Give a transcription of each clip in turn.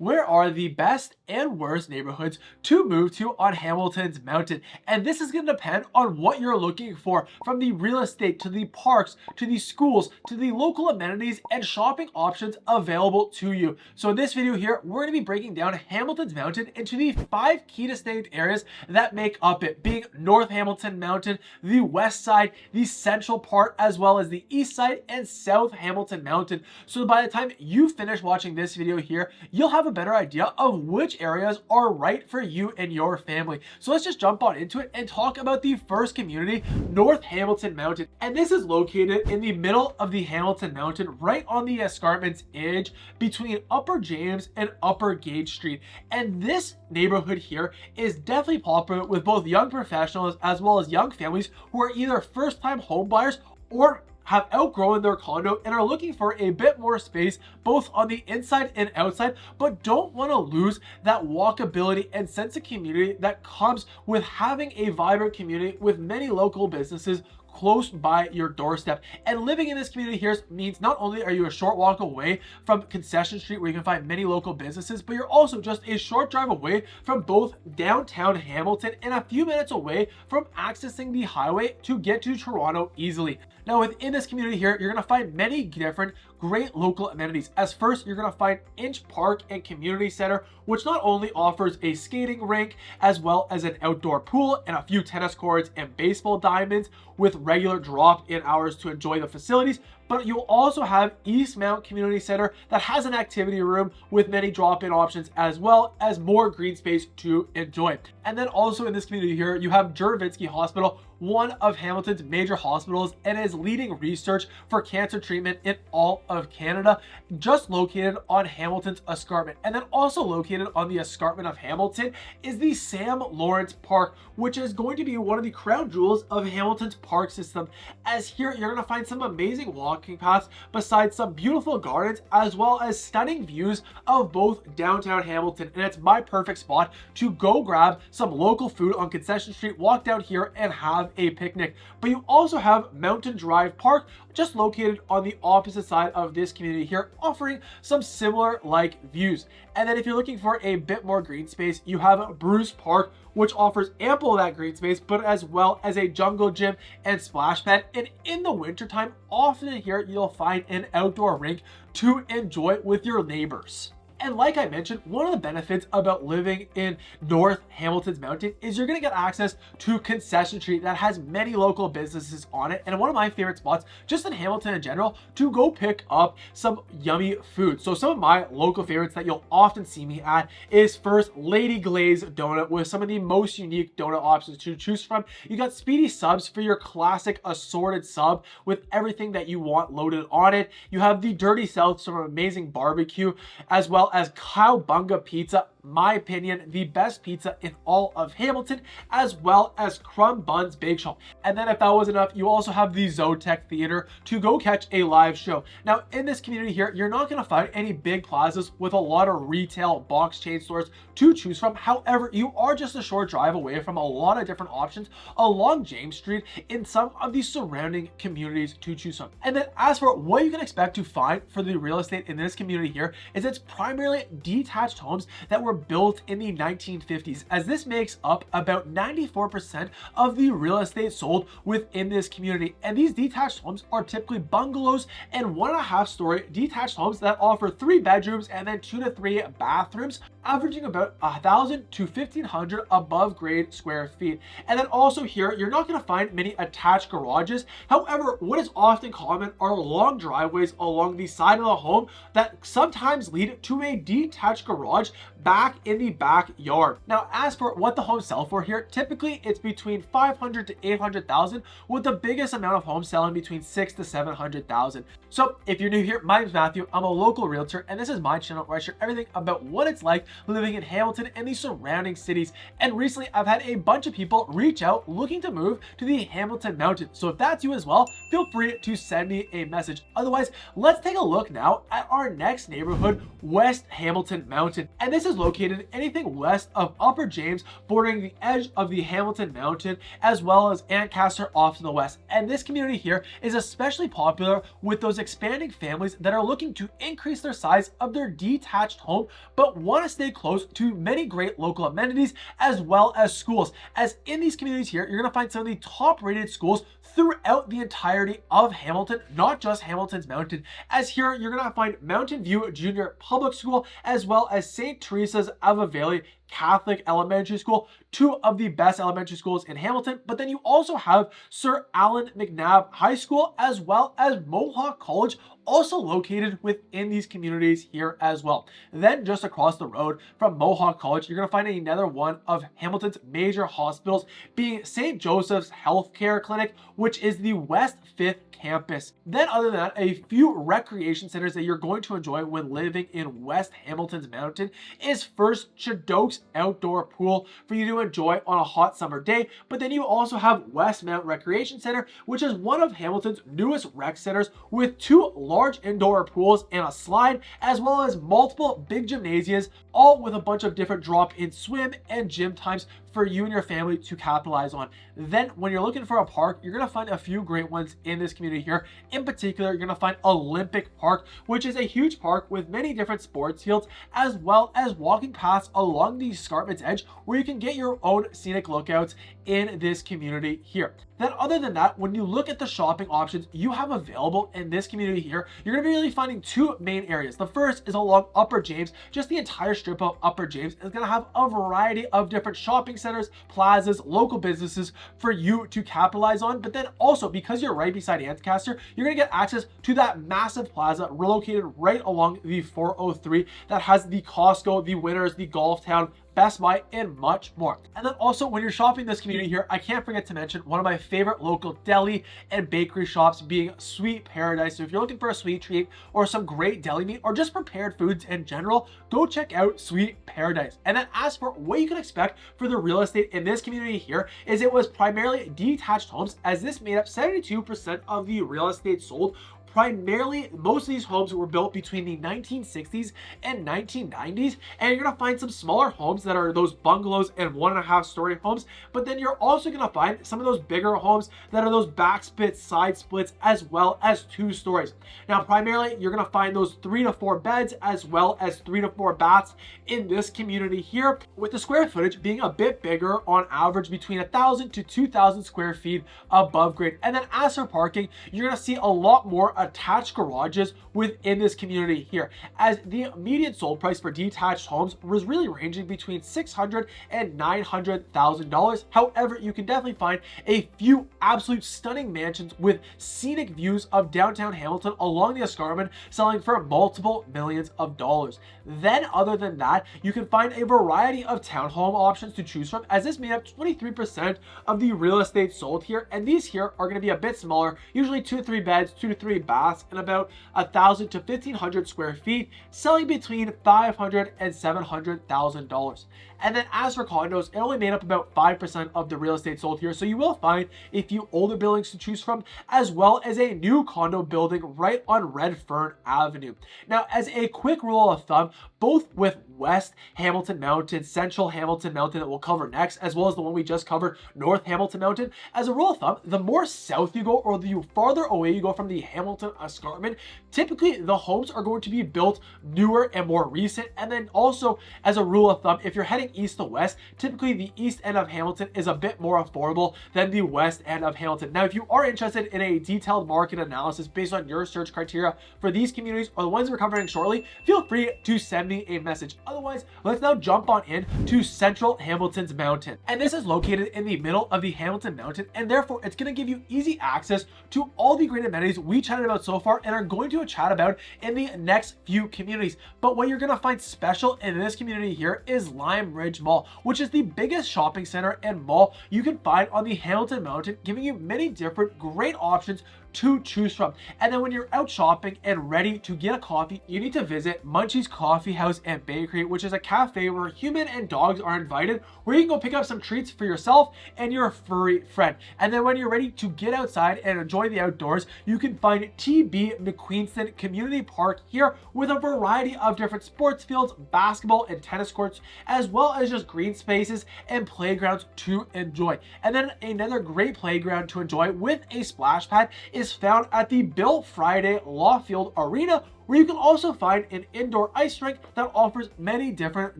where are the best and worst neighborhoods to move to on Hamilton's Mountain. And this is going to depend on what you're looking for, from the real estate to the parks to the schools to the local amenities and shopping options available to you. So in this video here, we're going to be breaking down Hamilton's Mountain into the 5 key distinct areas that make up it, being North Hamilton Mountain, the west side, the central part, as well as the east side and South Hamilton Mountain. So by the time you finish watching this video here, you'll have a better idea of which areas are right for you and your family. So let's just jump on into it and talk about the first community, North Hamilton Mountain. And this is located in the middle of the Hamilton Mountain, right on the escarpment's edge between Upper James and Upper Gage Street. And this neighborhood here is definitely popular with both young professionals as well as young families who are either first-time home buyers or have outgrown their condo and are looking for a bit more space both on the inside and outside, but don't want to lose that walkability and sense of community that comes with having a vibrant community with many local businesses close by your doorstep. And living in this community here means not only are you a short walk away from Concession Street where you can find many local businesses, but you're also just a short drive away from both downtown Hamilton and a few minutes away from accessing the highway to get to Toronto easily. Now within this community here, you're going to find many different great local amenities. As first, you're going to find Inch Park and Community Center, which not only offers a skating rink as well as an outdoor pool and a few tennis courts and baseball diamonds with regular drop-in hours to enjoy the facilities, but you'll also have Eastmount Community Center that has an activity room with many drop-in options as well as more green space to enjoy. And then also in this community here, you have Juravinski Hospital, one of Hamilton's major hospitals, and is leading research for cancer treatment in all of Canada, just located on Hamilton's escarpment. And then also located on the escarpment of Hamilton is the Sam Lawrence Park, which is going to be one of the crown jewels of Hamilton's park system, as here you're going to find some amazing walking paths besides some beautiful gardens as well as stunning views of both downtown Hamilton. And it's my perfect spot to go grab some local food on Concession Street, walk down here and have a picnic. But you also have Mountain Drive Park, just located on the opposite side of this community here, offering some similar like views. And then if you're looking for a bit more green space, you have Bruce Park, which offers ample of that green space, but as well as a jungle gym and splash pad. And in the wintertime, often here you'll find an outdoor rink to enjoy with your neighbors. And like I mentioned, one of the benefits about living in North Hamilton's Mountain is you're going to get access to Concession Street that has many local businesses on it. And one of my favorite spots, just in Hamilton in general, to go pick up some yummy food. So some of my local favorites that you'll often see me at is first Lady Glaze Donut with some of the most unique donut options to choose from. You got Speedy Subs for your classic assorted sub with everything that you want loaded on it. You have the Dirty South, some amazing barbecue, as well as Cowbunga Pizza, my opinion, the best pizza in all of Hamilton, as well as Crumb Buns Bake Shop. And then if that wasn't enough, you also have the Zotec Theater to go catch a live show. Now in this community here, you're not going to find any big plazas with a lot of retail box chain stores to choose from. However, you are just a short drive away from a lot of different options along James Street in some of the surrounding communities to choose from. And then as for what you can expect to find for the real estate in this community here, is it's primarily detached homes that were built in the 1950s, as this makes up about 94% of the real estate sold within this community. And these detached homes are typically bungalows and 1.5-story detached homes that offer 3 bedrooms and then 2 to 3 bathrooms, averaging about 1,000 to 1,500 above grade square feet. And then also here, you're not going to find many attached garages. However, what is often common are long driveways along the side of the home that sometimes lead to a detached garage back in the backyard. Now, as for what the homes sell for here, typically it's between 500 to 800,000, with the biggest amount of homes selling between 6 to 700,000. So if you're new here, my name is Matthew. I'm a local realtor, and this is my channel where I share everything about what it's like living in Hamilton and the surrounding cities. And recently, I've had a bunch of people reach out looking to move to the Hamilton Mountain. So if that's you as well, feel free to send me a message. Otherwise, let's take a look now at our next neighborhood, West Hamilton Mountain. And this is located located anything west of Upper James, bordering the edge of the Hamilton Mountain, as well as Ancaster off to the west. And this community here is especially popular with those expanding families that are looking to increase their size of their detached home, but want to stay close to many great local amenities as well as schools. As in these communities here, you're going to find some of the top rated schools throughout the entirety of Hamilton, not just Hamilton's Mountain. As here, you're going to find Mountain View Junior Public School, as well as St. Teresa's Ava Valley Catholic Elementary School, two of the best elementary schools in Hamilton. But then you also have Sir Allan McNabb High School, as well as Mohawk College, also located within these communities here as well. Then just across the road from Mohawk College, you're going to find another one of Hamilton's major hospitals, being St. Joseph's Healthcare Clinic, which is the West 5th campus. Then other than that, a few recreation centers that you're going to enjoy when living in West Hamilton's Mountain is first Chadoak's Outdoor Pool for you to enjoy on a hot summer day. But then you also have Westmount Recreation Center, which is one of Hamilton's newest rec centers with two large indoor pools and a slide, as well as multiple big gymnasiums, all with a bunch of different drop-in swim and gym times for you and your family to capitalize on. Then when you're looking for a park, you're going to find a few great ones in this community here. In particular, you're going to find Olympic Park, which is a huge park with many different sports fields, as well as walking paths along the escarpment's edge where you can get your own scenic lookouts in this community here. Then other than that, when you look at the shopping options you have available in this community here, you're going to be really finding two main areas. The first is along Upper James. Just the entire strip of Upper James is going to have a variety of different shopping centers, plazas, local businesses for you to capitalize on. But then also, because you're right beside Ancaster, you're going to get access to that massive plaza located right along the 403 that has the Costco, the Winners, the Golf Town, Best Buy, and much more. And then also, when you're shopping this community here, I can't forget to mention one of my favorite local deli and bakery shops, being Sweet Paradise. So if you're looking for a sweet treat or some great deli meat or just prepared foods in general, go check out Sweet Paradise. And then as for what you can expect for the real estate in this community here, is it was primarily detached homes, as this made up 72% of the real estate sold. Primarily, most of these homes were built between the 1960s and 1990s, and you're going to find some smaller homes that are those bungalows and 1.5 story homes. But then you're also going to find some of those bigger homes that are those back splits, side splits, as well as 2 stories. Now, primarily, you're going to find those 3 to 4 beds as well as 3 to 4 baths in this community here, with the square footage being a bit bigger on average, between 1,000 to 2,000 square feet above grade. And then as for parking, you're going to see a lot more attached garages within this community here, as the median sold price for detached homes was really ranging between $600,000 and $900,000. However, you can definitely find a few absolute stunning mansions with scenic views of downtown Hamilton along the escarpment selling for multiple millions of dollars. Then other than that, you can find a variety of townhome options to choose from, as this made up 23% of the real estate sold here, and these here are going to be a bit smaller, usually 2 to 3 beds, 2 to 3 baths, and about 1,000 to 1,500 square feet, selling between $500,000 and $700,000. And then as for condos, it only made up about 5% of the real estate sold here, so you will find a few older buildings to choose from, as well as a new condo building right on Red Fern Avenue. Now, as a quick rule of thumb, both with West Hamilton Mountain, Central Hamilton Mountain that we'll cover next, as well as the one we just covered, North Hamilton Mountain, as a rule of thumb, the more south you go or the farther away you go from the Hamilton escarpment, typically the homes are going to be built newer and more recent. And then also, as a rule of thumb, if you're heading east to west, typically the east end of Hamilton is a bit more affordable than the west end of Hamilton. Now, if you are interested in a detailed market analysis based on your search criteria for these communities or the ones we're covering shortly, feel free to send me a message. Otherwise, let's now jump on in to Central Hamilton's Mountain. And this is located in the middle of the Hamilton Mountain, and therefore it's going to give you easy access to all the great amenities we chatted about so far and are going to chat about in the next few communities. But what you're going to find special in this community here is Lime Ridge Mall, which is the biggest shopping center and mall you can find on the Hamilton Mountain, giving you many different great options to choose from. And then when you're out shopping and ready to get a coffee, you need to visit Munchie's Coffee House and Bakery, which is a cafe where human and dogs are invited, where you can go pick up some treats for yourself and your furry friend. And then when you're ready to get outside and enjoy the outdoors, you can find TB McQueenston Community Park here with a variety of different sports fields, basketball and tennis courts, as well as just green spaces and playgrounds to enjoy. And then another great playground to enjoy with a splash pad is found at the Bill Friday Lawfield Arena, where you can also find an indoor ice rink that offers many different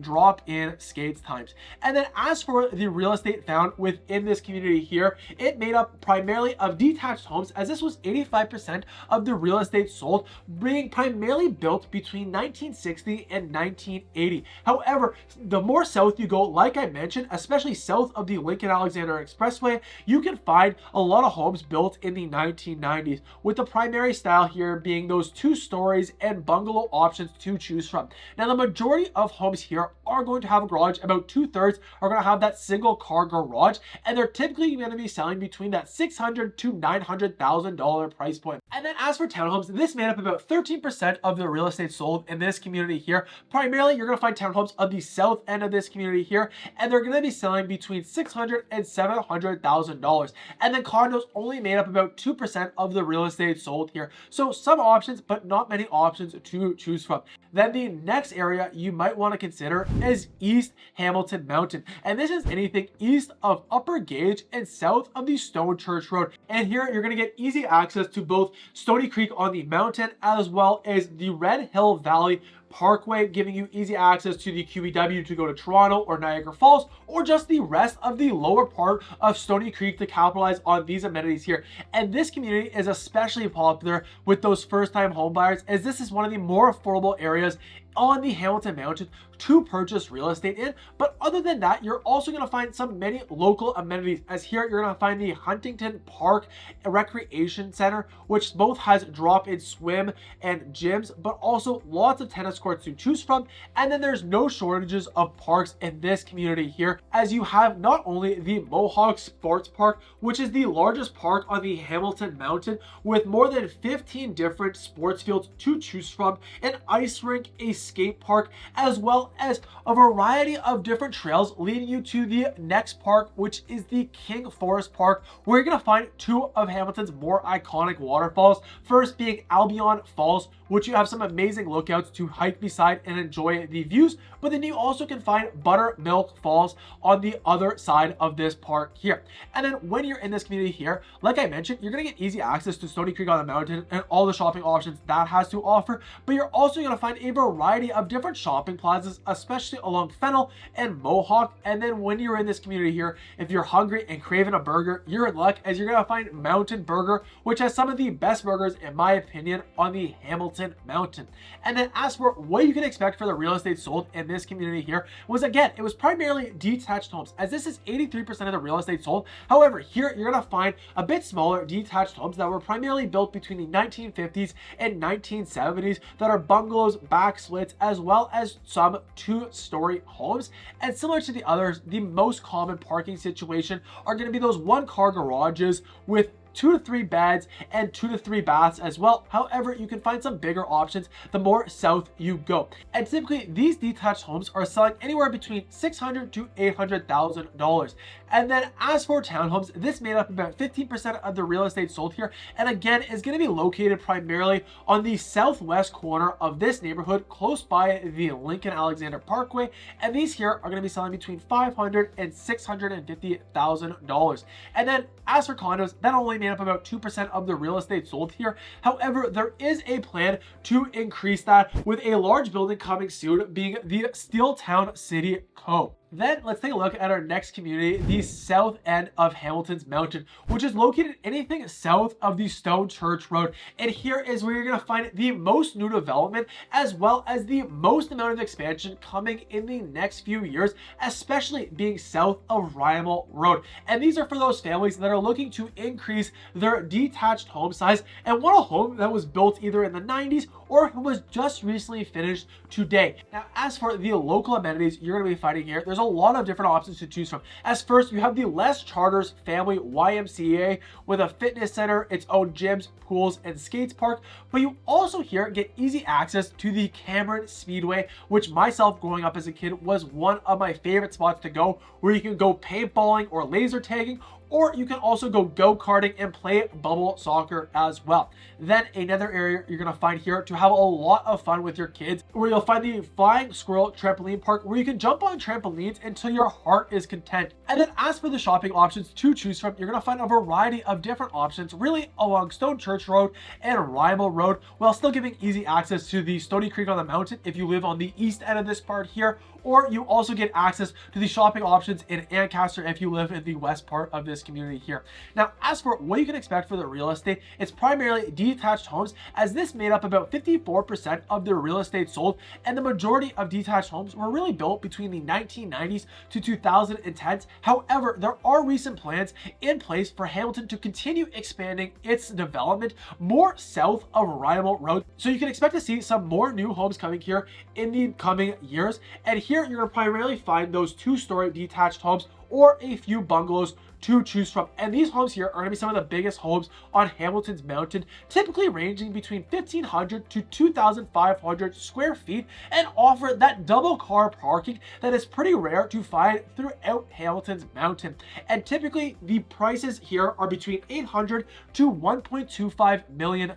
drop-in skates times. And then as for the real estate found within this community here, it made up primarily of detached homes, as this was 85% of the real estate sold, being primarily built between 1960 and 1980. However, the more south you go, like I mentioned, especially south of the Lincoln-Alexander Expressway, you can find a lot of homes built in the 1990s, with the primary style here being those 2 stories and bungalow options to choose from. Now, the majority of homes here are going to have a garage. About 2/3 are going to have that single car garage, and they're typically going to be selling between that $600,000 to $900,000 price point. And then as for townhomes, this made up about 13% of the real estate sold in this community here. Primarily, you're going to find townhomes on the south end of this community here, and they're going to be selling between $600,000 and $700,000. And then condos only made up about 2% of the real estate sold here. So some options, but not many options to choose from. Then the next area you might want to consider is East Hamilton Mountain. And this is anything east of Upper Gage and south of the Stone Church Road. And here you're going to get easy access to both Stony Creek on the mountain, as well as the Red Hill Valley Parkway, giving you easy access to the QEW to go to Toronto or Niagara Falls, or just the rest of the lower part of Stony Creek to capitalize on these amenities here. And this community is especially popular with those first-time home buyers, as this is one of the more affordable areas on the Hamilton Mountain to purchase real estate in. But other than that, you're also going to find some many local amenities, as here you're going to find the Huntington Park Recreation Center, which both has drop-in swim and gyms, but also lots of tennis courts to choose from. And then there's no shortages of parks in this community here, as you have not only the Mohawk Sports Park, which is the largest park on the Hamilton Mountain with more than 15 different sports fields to choose from, an ice rink, a skate park, as well as a variety of different trails leading you to the next park, which is the King Forest Park, where you're going to find 2 of Hamilton's more iconic waterfalls, first being Albion Falls, which you have some amazing lookouts to hike beside and enjoy the views. But then you also can find Buttermilk Falls on the other side of this park here. And then when you're in this community here, like I mentioned, you're going to get easy access to Stony Creek on the mountain and all the shopping options that has to offer. But you're also going to find a variety of different shopping plazas, especially along Fennel and Mohawk. And then when you're in this community here, if you're hungry and craving a burger, you're in luck, as you're going to find Mountain Burger, which has some of the best burgers, in my opinion, on the Hamilton Mountain. And then as for what you can expect for the real estate sold in this community here, was again, it was primarily detached homes, as this is 83% of the real estate sold. However, here you're going to find a bit smaller detached homes that were primarily built between the 1950s and 1970s that are bungalows, back slits, as well as some 2-story homes. And similar to the others, the most common parking situation are going to be those 1-car garages with 2 to 3 beds and 2 to 3 baths as well. However, you can find some bigger options the more south you go. And typically, these detached homes are selling anywhere between $600,000 to $800,000. And then as for townhomes, this made up about 15% of the real estate sold here. And again, is going to be located primarily on the southwest corner of this neighborhood, close by the Lincoln-Alexander Parkway. And these here are going to be selling between $500,000 and $650,000. And then as for condos, that only made up about 2% of the real estate sold here. However, there is a plan to increase that, with a large building coming soon, being the Steeltown City Co. Then let's take a look at our next community, the south end of Hamilton's Mountain, which is located anything south of the Stone Church Road. And here is where you're going to find the most new development, as well as the most amount of expansion coming in the next few years, especially being south of Rymel Road. And these are for those families that are looking to increase their detached home size and want a home that was built either in the 90s or who was just recently finished today. Now, as for the local amenities you're going to be finding here, there's a lot of different options to choose from. As first, you have the Les Charters Family YMCA with a fitness center, its own gyms, pools, and skates park. But you also here get easy access to the Cameron Speedway, which myself growing up as a kid was one of my favorite spots to go, where you can go paintballing or laser tagging, or you can also go-karting and play bubble soccer as well. Then another area you're going to find here to have a lot of fun with your kids, where you'll find the Flying Squirrel Trampoline Park, where you can jump on trampolines until your heart is content. And then as for the shopping options to choose from, you're going to find a variety of different options really along Stone Church Road and Rymal Road, while still giving easy access to the Stony Creek on the Mountain if you live on the east end of this part here, or you also get access to the shopping options in Ancaster if you live in the west part of this community here. Now, as for what you can expect for the real estate, it's primarily detached homes, as this made up about 54% of the real estate sold, and the majority of detached homes were really built between the 1990s to 2010s. However, there are recent plans in place for Hamilton to continue expanding its development more south of Rymal Road, so you can expect to see some more new homes coming here in the coming years. And here you're going to primarily find those 2-story detached homes or a few bungalows to choose from. And these homes here are going to be some of the biggest homes on Hamilton's Mountain, typically ranging between 1,500 to 2,500 square feet, and offer that double car parking that is pretty rare to find throughout Hamilton's Mountain. And typically the prices here are between $800 to $1.25 million.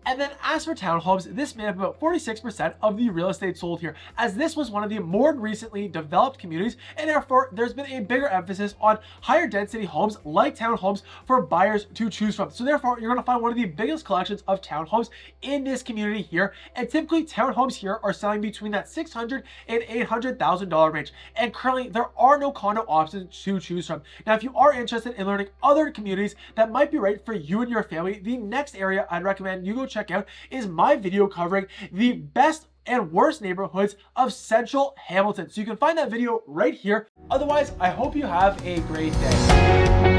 And then as for townhomes, this made up about 46% of the real estate sold here, as this was one of the more recently developed communities, and therefore there's been a bigger emphasis on higher density homes like townhomes for buyers to choose from. So therefore, you're going to find one of the biggest collections of townhomes in this community here. And typically townhomes here are selling between that $600,000 and $800,000 range. And currently there are no condo options to choose from. Now, if you are interested in learning other communities that might be right for you and your family, the next area I'd recommend you go check out is my video covering the best and worst neighborhoods of central Hamilton. So you can find that video right here. Otherwise, I hope you have a great day.